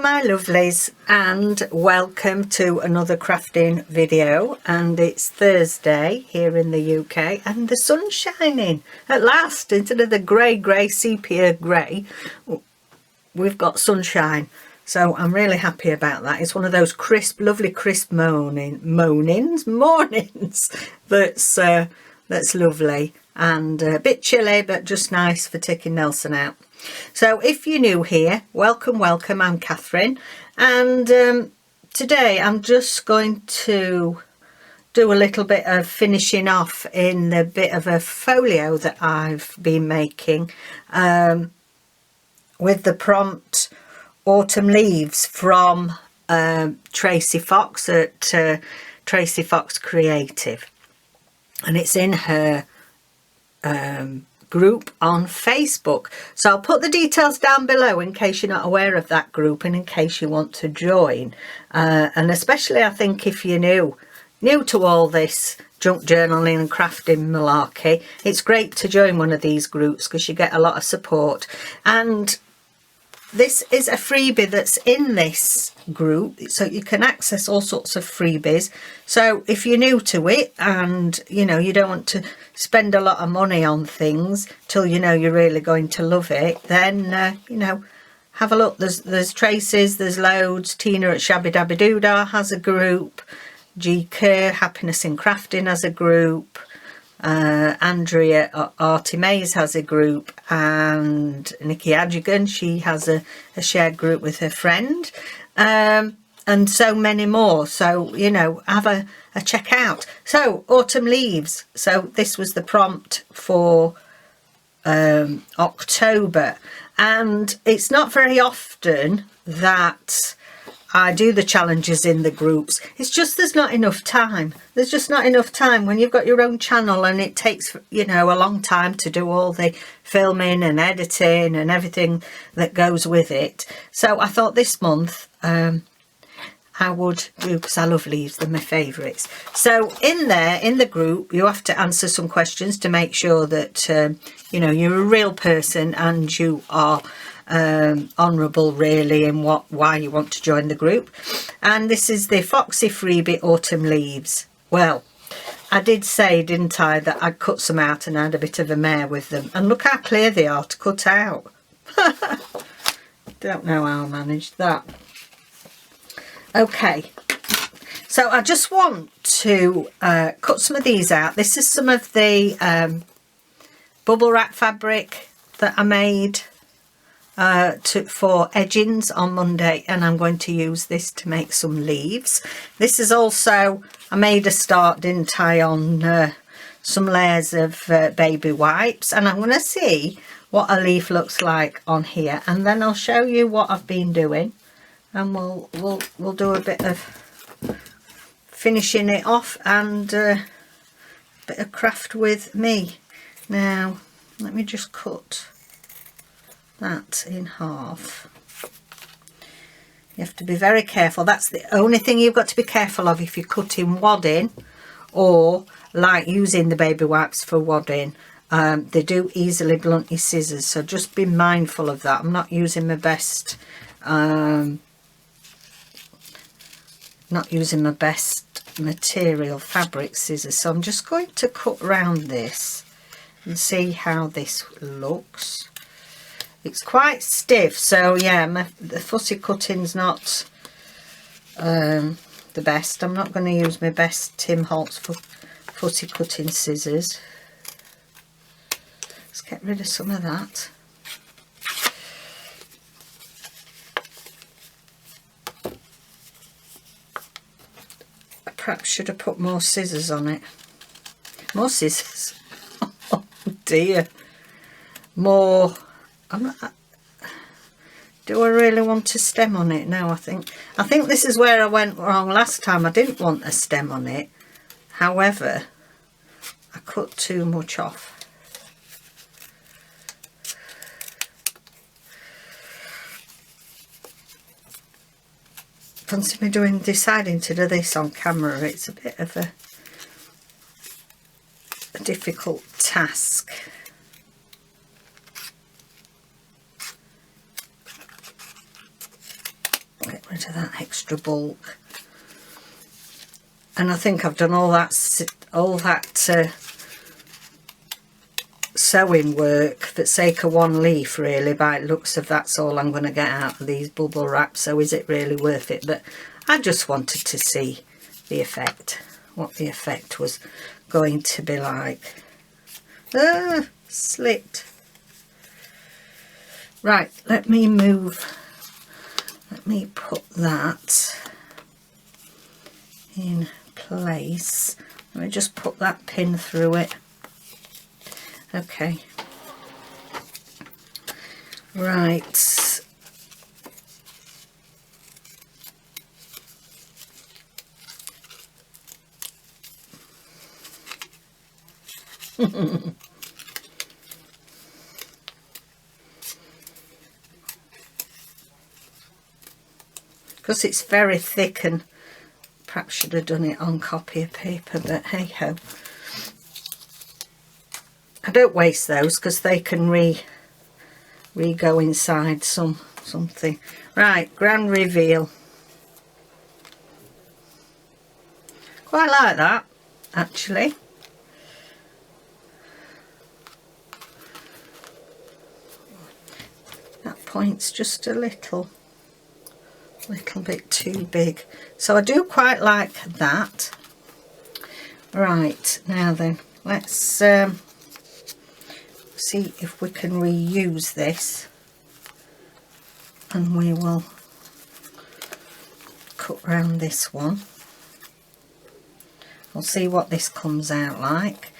my lovelies, and welcome to another crafting video. And it's Thursday here in the UK and the sun's shining at last. Instead of the grey sepia grey, we've got sunshine, so I'm really happy about that. It's one of those crisp, lovely crisp mornings that's lovely, and a bit chilly but just nice for taking Nelson out. So if you're new here, welcome. I'm Catherine, and today I'm just going to do a little bit of finishing off in the bit of a folio that I've been making with the prompt Autumn Leaves from Tracie Fox at Tracie Fox Creative, and it's in her group on Facebook. So I'll put the details down below in case you're not aware of that group and in case you want to join, and especially I think if you're new to all this junk journaling and crafting malarkey, it's great to join one of these groups because you get a lot of support. And this is a freebie that's in this group, so you can access all sorts of freebies. So if you're new to it and you don't want to spend a lot of money on things till you're really going to love it, then have a look. There's Tracy's, there's loads. Tina at Shabby Dabby Doodah has a group. G Kerr Happiness in Crafting has a group. Andrea at Artie Mays has a group, and Nikki Adjigan, she has a shared group with her friend, and so many more. So have a check out. So Autumn Leaves, so this was the prompt for October, and it's not very often that I do the challenges in the groups. It's just there's not enough time. There's just not enough time when you've got your own channel, and it takes a long time to do all the filming and editing and everything that goes with it. So I thought this month I would do, because I love leaves, they're my favourites. So in the group you have to answer some questions to make sure that you're a real person and you are honourable really in why you want to join the group. And this is the Foxy freebie Autumn Leaves. Well, I did say, didn't I, that I'd cut some out and I had a bit of a mare with them, and look how clear they are to cut out. Don't know how I managed that. Okay, so I just want to cut some of these out. This is some of the bubble wrap fabric that I made for edgings on Monday, and I'm going to use this to make some leaves. This is also, I made a start, didn't I, on some layers of baby wipes, and I'm going to see what a leaf looks like on here, and then I'll show you what I've been doing, and we'll do a bit of finishing it off and a bit of craft with me. Now let me just cut that in half. You have to be very careful. That's the only thing you've got to be careful of if you're cutting wadding, or like using the baby wipes for wadding. They do easily blunt your scissors, so just be mindful of that. I'm not using my best material fabric scissors, so I'm just going to cut round this and see how this looks. It's quite stiff, so yeah, the fussy cutting's not the best. I'm not going to use my best Tim Holtz fussy cutting scissors. Let's get rid of some of that. I perhaps should have put more scissors on it. More scissors. Oh dear. More. Do I really want a stem on it? No, I think this is where I went wrong last time. I didn't want a stem on it. However, I cut too much off. Fancy me deciding to do this on camera. It's a bit of a difficult task. to that extra bulk. And I think I've done all that sewing work for the sake of one leaf, really. By the looks of, that's all I'm going to get out of these bubble wraps. So is it really worth it? But I just wanted to see the effect, what the effect was going to be like. Slipped. Right, let me put that in place. Let me just put that pin through it. Okay. Right. Because it's very thick, and perhaps should have done it on copy of paper, but hey ho. I don't waste those because they can go inside something. Right, grand reveal. Quite like that, actually. That point's just a little bit too big, so I do quite like that. Right, now then, let's see if we can reuse this, and we will cut round this one. We'll see what this comes out like.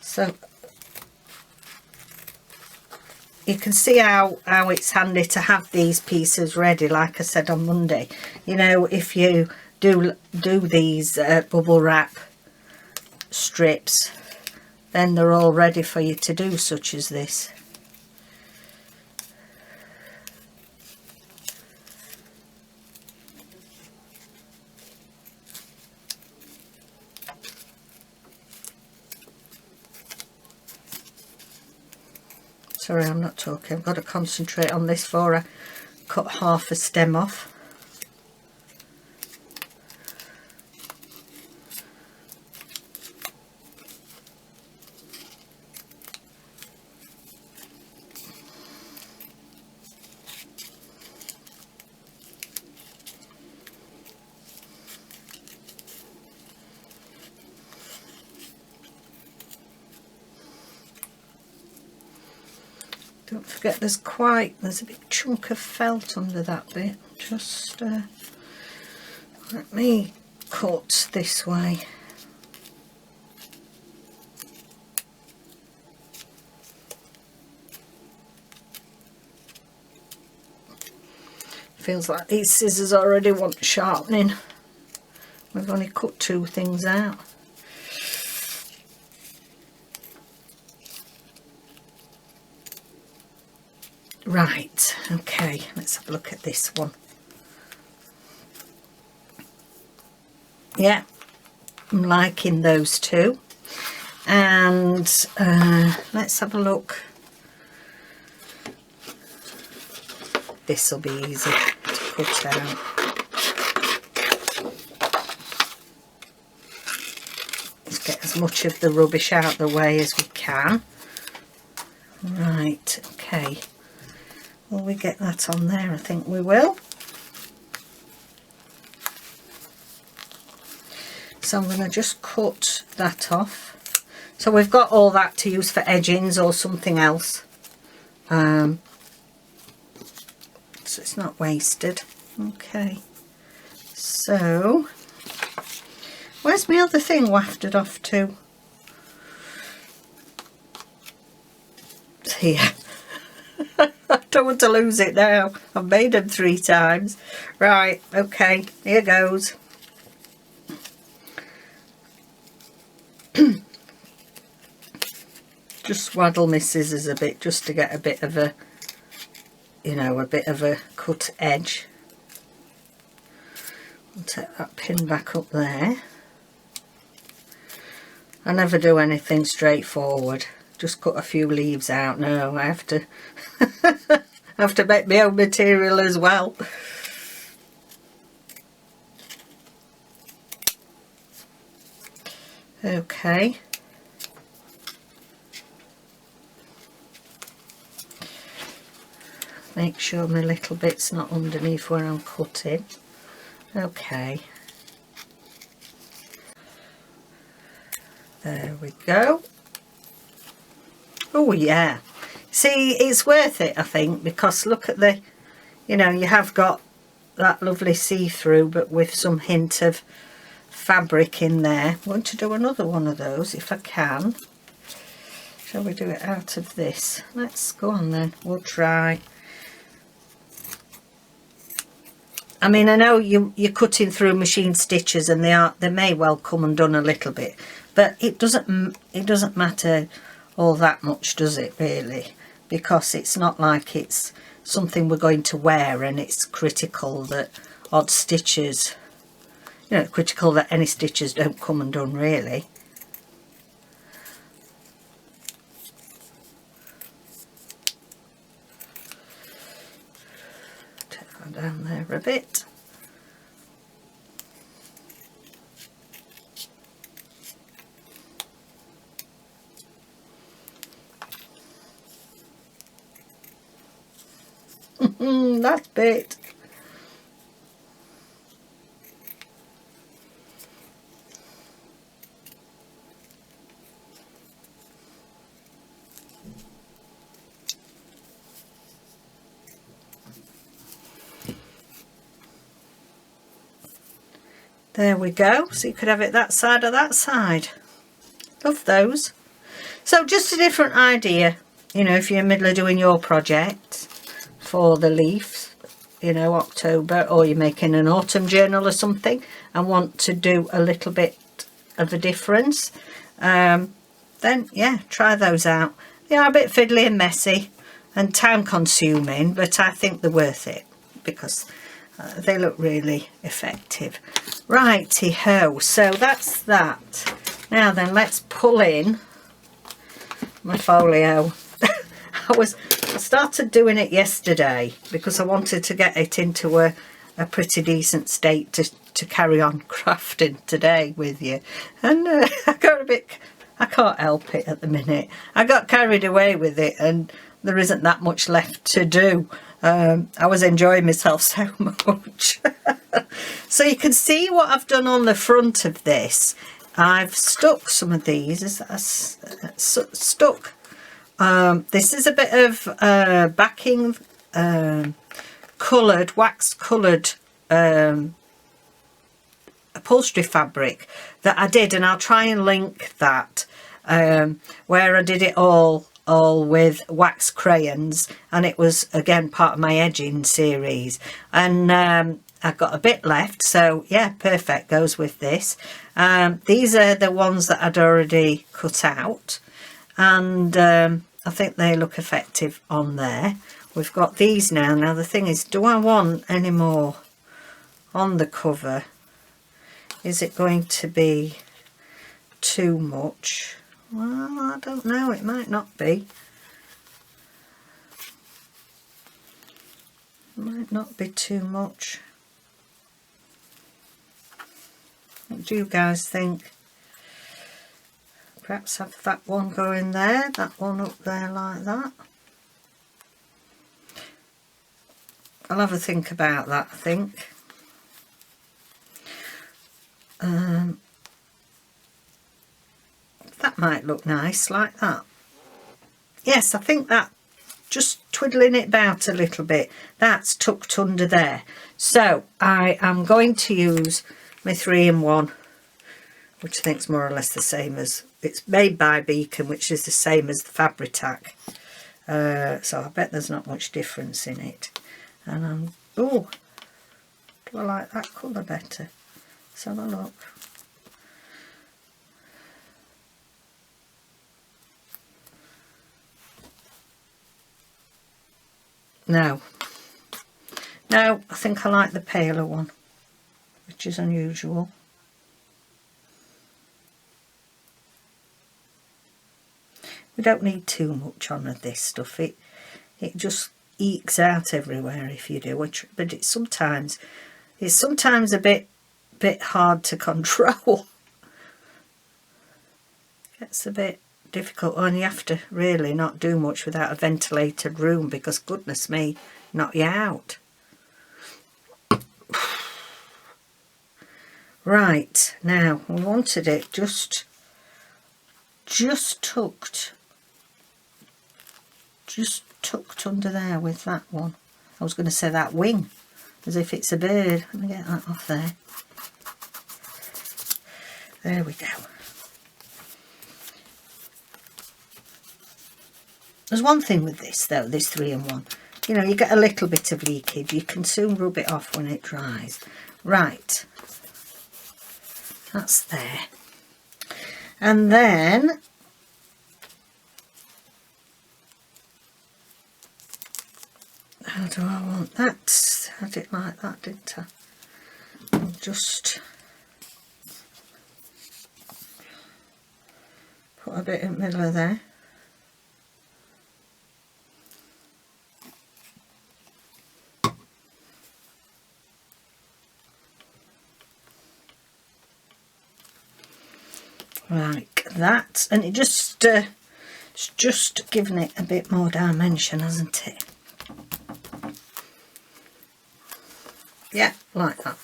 So you can see how it's handy to have these pieces ready, like I said on Monday. You know, if you do these bubble wrap strips, then they're all ready for you to do, such as this. Sorry, I'm not talking. I've got to concentrate on this before I cut half a stem off. Don't forget there's a big chunk of felt under that bit. Just let me cut this way. Feels like these scissors already want sharpening. We've only cut 2 things out. Right, okay, let's have a look at this one. Yeah, I'm liking those two. And let's have a look. This will be easy to cut out. Let's get as much of the rubbish out of the way as we can. Right, okay. Will we get that on there? I think we will. So I'm going to just cut that off. So we've got all that to use for edgings or something else. So it's not wasted. Okay. So where's my other thing wafted off to? It's here. I don't want to lose it now. I've made them 3 times. Right, okay, here goes. Just swaddle my scissors a bit just to get a bit of a, you know, a bit of a cut edge. I'll take that pin back up there. I never do anything straightforward. Just cut a few leaves out. No, I have to have to make my own material as well. Okay. Make sure my little bit's not underneath where I'm cutting. Okay. There we go. Oh yeah. See, it's worth it, I think, because look at the, you know, you have got that lovely see-through, but with some hint of fabric in there. I'm going to do another one of those if I can. Shall we do it out of this? Let's go on then. We'll try. I mean, I know you're cutting through machine stitches, and they may well come undone a little bit, but it doesn't matter all that much, does it really? Because it's not like it's something we're going to wear, and it's critical that odd stitches, you know, critical that any stitches don't come undone really. Take that down there a bit. That bit. There we go. So you could have it that side or that side. Love those. So just a different idea, you know, if you're in the middle of doing your project for the leaves, you know, October, or you're making an autumn journal or something and want to do a little bit of a difference, then yeah, try those out. They are a bit fiddly and messy and time consuming, but I think they're worth it because they look really effective. Righty-ho, so that's that. Now then, let's pull in my folio. I started doing it yesterday because I wanted to get it into a pretty decent state to carry on crafting today with you, and I got a bit, I can't help it at the minute, I got carried away with it and there isn't that much left to do. I was enjoying myself so much. So you can see what I've done on the front of this. I've stuck some of these, stuck. This is a bit of backing coloured, wax coloured upholstery fabric that I did, and I'll try and link that, where I did it all with wax crayons, and it was again part of my edging series, and I've got a bit left, so yeah, perfect, goes with this. These are the ones that I'd already cut out, and I think they look effective on there. We've got these now. Now the thing is, do I want any more on the cover? Is it going to be too much? Well, I don't know, it might not be. It might not be too much. What do you guys think? Perhaps have that one going there, that one up there like that. I'll have a think about that, I think. That might look nice like that. Yes, I think that, just twiddling it about a little bit, that's tucked under there. So I am going to use my 3-in-1, which I think is more or less the same as, it's made by Beacon, which is the same as the Fabri-Tac. So I bet there's not much difference in it. And I'm, oh, do I like that colour better? Let's have a look. No, I think I like the paler one, which is unusual. We don't need too much on of this stuff. It just ekes out everywhere if you do, but it's sometimes a bit hard to control. Gets a bit difficult when you have to really not do much without a ventilated room, because goodness me, knock you out. Right, now we wanted it just tucked under there with that one. I was going to say that wing, as if it's a bird. Let me get that off there. There we go. There's one thing with this though, this 3-in-1. You know, you get a little bit of leakage. You can soon rub it off when it dries. Right. That's there. And then how do I want that? I did like that, didn't I? I'll just put a bit in the middle of there. Like that, and it's just giving it a bit more dimension, hasn't it? Yeah, like that.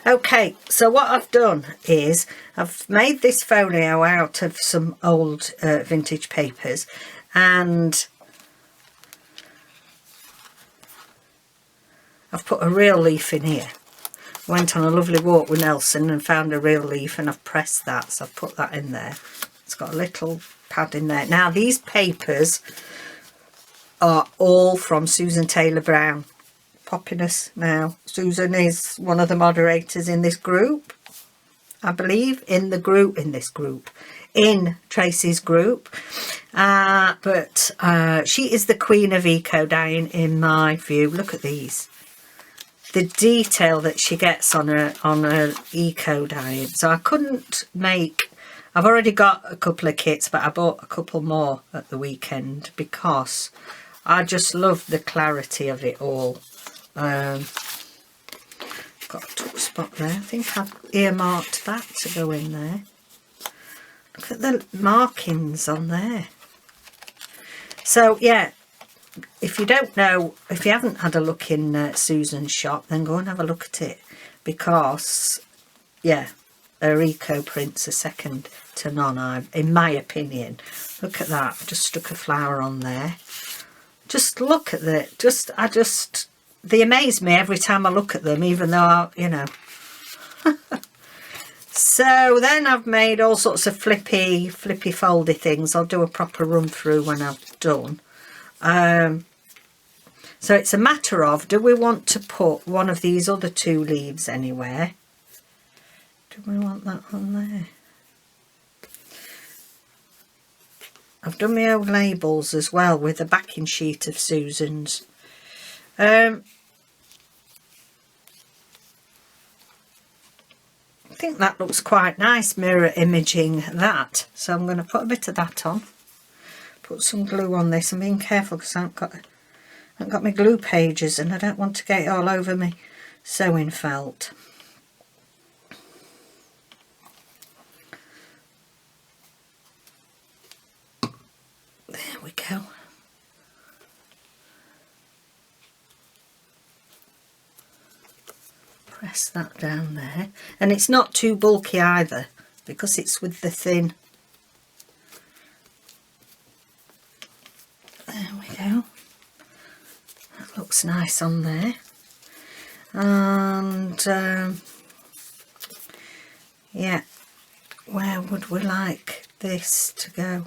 Okay, so what I've done is I've made this folio out of some old vintage papers, and I've put a real leaf in here. Went on a lovely walk with Nelson and found a real leaf, and I've pressed that, so I've put that in there. It's got a little pad in there. Now these papers are all from Susan Taylor Brown. Poppiness now. Susan is one of the moderators in this group, I believe, in Tracie's group. But she is the queen of eco dyeing in my view. Look at these. The detail that she gets on her eco dyeing. So I couldn't make, I've already got a couple of kits, but I bought a couple more at the weekend because I just love the clarity of it all. Got a tuck spot there. I think I've earmarked that to go in there. Look at the markings on there. So yeah, if you don't know, if you haven't had a look in Susan's shop, then go and have a look at it, because yeah, her eco prints are second to none, in my opinion. Look at that, I just stuck a flower on there. Just look at that. They amaze me every time I look at them, even though you know. So then I've made all sorts of flippy foldy things. I'll do a proper run through when I've done. So it's a matter of, do we want to put one of these other two leaves anywhere? Do we want that on there? I've done my own labels as well with a backing sheet of Susan's. I think that looks quite nice, mirror imaging that. So I'm going to put a bit of that on. Put some glue on this. I'm being careful because I haven't got my glue pages and I don't want to get it all over me sewing felt. There we go. Press that down there, and it's not too bulky either because it's with the thin. There we go. That looks nice on there. And yeah, where would we like this to go?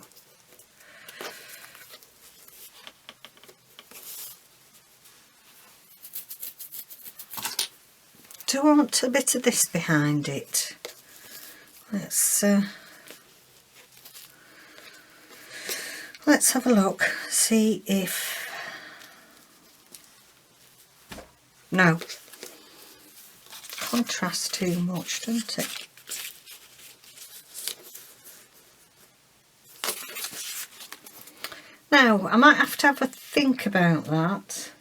Do I want a bit of this behind it? Let's have a look, see if... No. Contrasts too much, doesn't it? Now, I might have to have a think about that.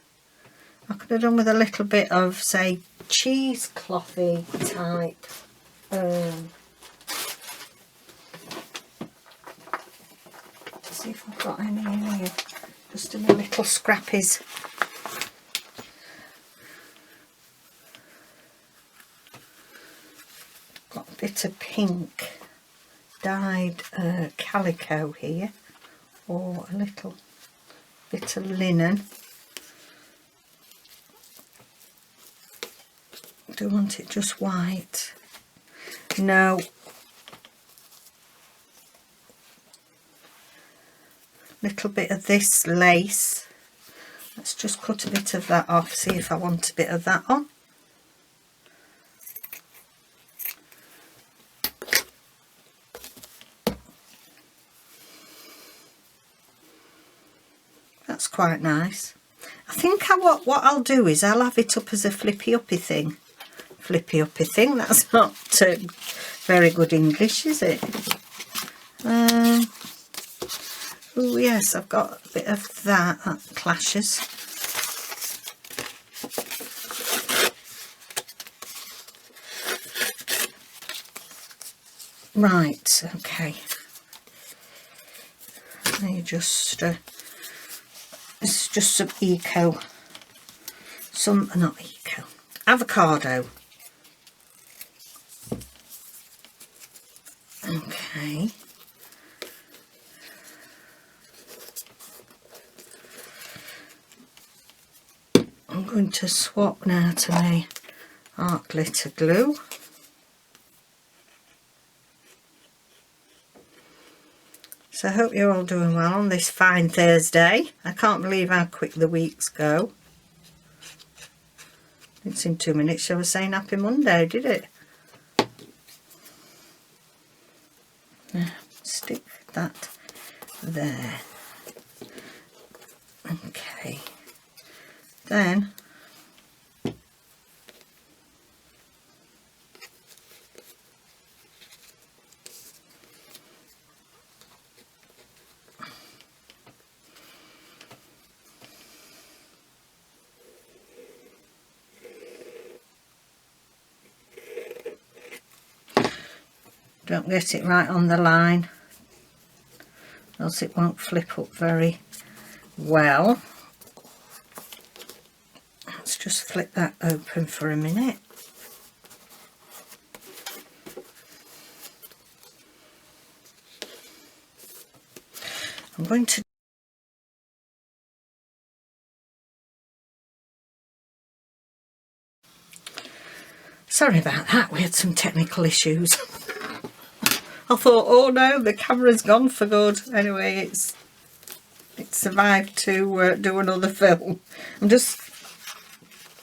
I could have done with a little bit of, say, cheeseclothy type. See if I've got any in here. Just in the little scrappies. Got a bit of pink dyed calico here, or a little bit of linen. Do you want it just white? No. Little bit of this lace. Let's just cut a bit of that off, see if I want a bit of that on. That's quite nice. I think what I'll do is I'll have it up as a flippy-uppy thing. Flippy-uppy thing, that's not very good English, is it? Oh yes, I've got a bit of that clashes. Right, okay. You just it's just some avocado. Okay. I'm going to swap now to my art glitter glue. So I hope you're all doing well on this fine Thursday. I can't believe how quick the weeks go. It's in 2 minutes. I was saying happy Monday, did it? Stick that there. Okay. Then don't get it right on the line, else it won't flip up very well. Let's just flip that open for a minute. I'm going to sorry about that, we had some technical issues. I thought, oh no, the camera's gone for good. Anyway, it survived to do another film. I'm just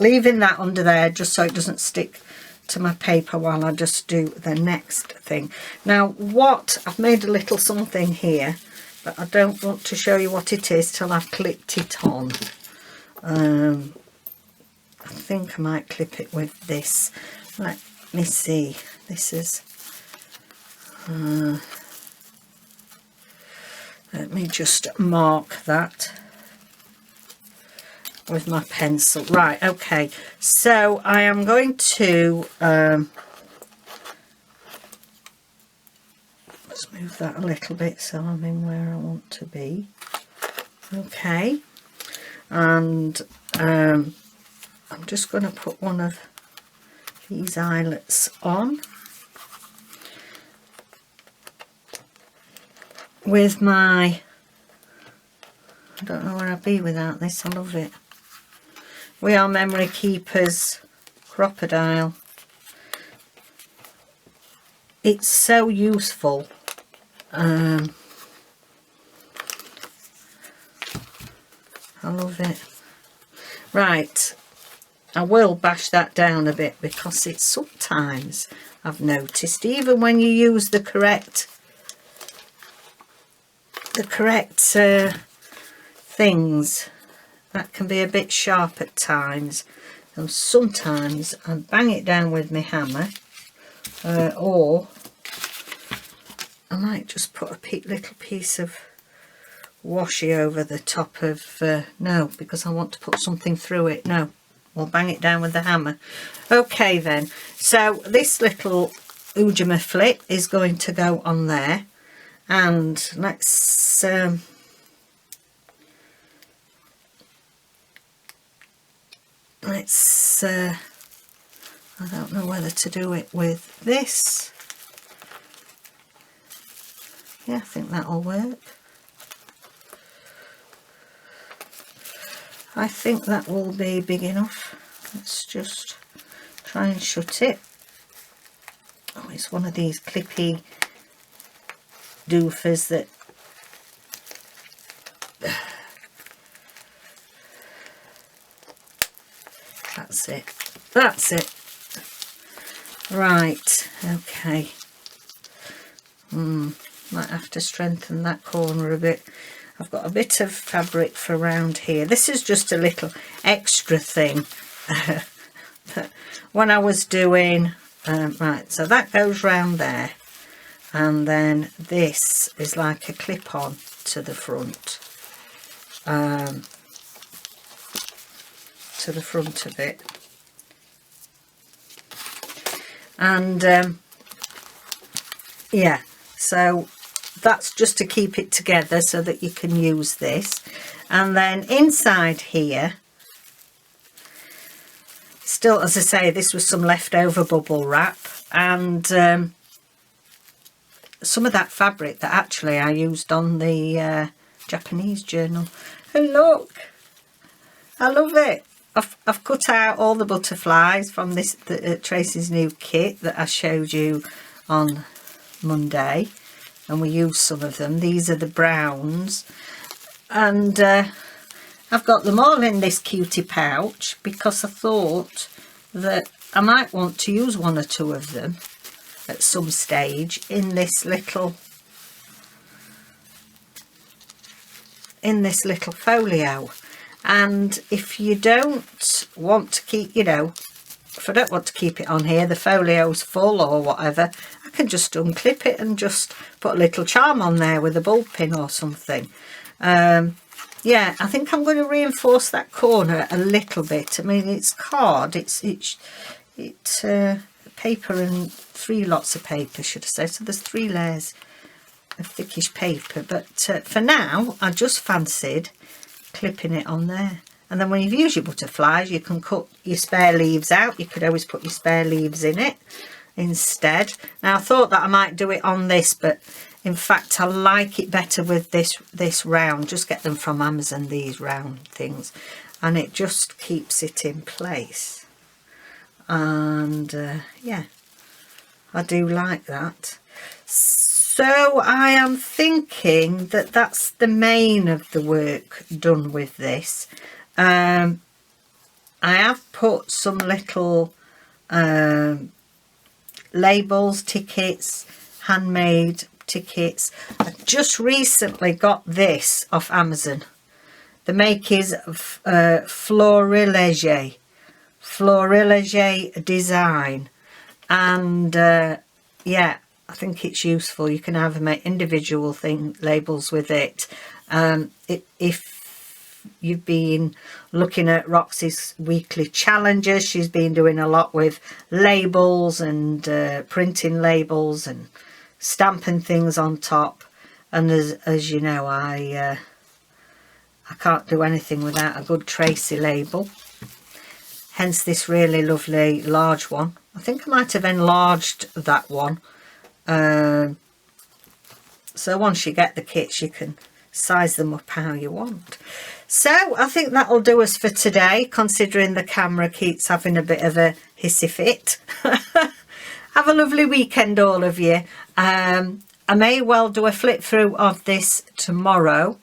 leaving that under there just so it doesn't stick to my paper while I just do the next thing. Now I've made a little something here, but I don't want to show you what it is till I've clipped it on. I think I might clip it with this. Let me see. This is let me just mark that with my pencil. Right, okay, so I am going to let's move that a little bit so I'm in where I want to be. Okay, and I'm just going to put one of these eyelets on with my, I don't know where I'd be without this, I love it. We Are Memory Keepers Crocodile. It's so useful. I love it. Right, I will bash that down a bit because it's sometimes, I've noticed, even when you use the correct things, that can be a bit sharp at times, and sometimes I bang it down with my hammer, or I might just put a little piece of washi over the top of no, because I want to put something through it. No, we'll bang it down with the hammer. Okay then, so this little Ujima flip is going to go on there, and let's I don't know whether to do it with this. Yeah, I think that'll work. I think that will be big enough. Let's just try and shut it. Oh, it's one of these clippy doofers that that's it. That's it. Right, okay. Might have to strengthen that corner a bit. I've got a bit of fabric for around here. This is just a little extra thing when I was doing right, so that goes round there, and then this is like a clip-on to the front, of it, and yeah, so that's just to keep it together so that you can use this. And then inside here, still, as I say, this was some leftover bubble wrap, and some of that fabric that actually I used on the Japanese journal. And look, I love it. I've cut out all the butterflies from this Tracie's new kit that I showed you on Monday, and we used some of them. These are the browns, and I've got them all in this cutie pouch because I thought that I might want to use one or two of them at some stage in this little folio. And if you don't want to keep, you know, if I don't want to keep it on here, the folio's full or whatever, I can just unclip it and just put a little charm on there with a bulb pin or something. Yeah, I think I'm going to reinforce that corner a little bit. I mean, it's card, it's paper, and 3 lots of paper, should I say. So there's 3 layers of thickish paper, but for now I just fancied clipping it on there. And then when you've used your butterflies, you can cut your spare leaves out. You could always put your spare leaves in it instead. Now I thought that I might do it on this, but in fact I like it better with this round. Just get them from Amazon, these round things, and it just keeps it in place. And yeah, I do like that. So I am thinking that that's the main of the work done with this. I have put some little labels, tickets, handmade tickets. I just recently got this off Amazon. The make is Florilege design, and yeah, I think it's useful. You can either make individual labels with it. If you've been looking at Roxy's weekly challenges, she's been doing a lot with labels and printing labels and stamping things on top. And as you know, I can't do anything without a good Tracie label. Hence this really lovely large one. I think I might have enlarged that one. So once you get the kits, you can size them up how you want. So I think that'll do us for today, considering the camera keeps having a bit of a hissy fit. Have a lovely weekend, all of you. I may well do a flip through of this tomorrow,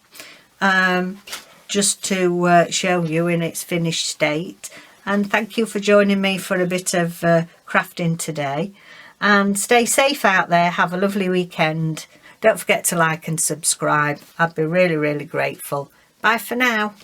just to show you in its finished state. And thank you for joining me for a bit of crafting today. And stay safe out there. Have a lovely weekend. Don't forget to like and subscribe. I'd be really, really grateful. Bye for now.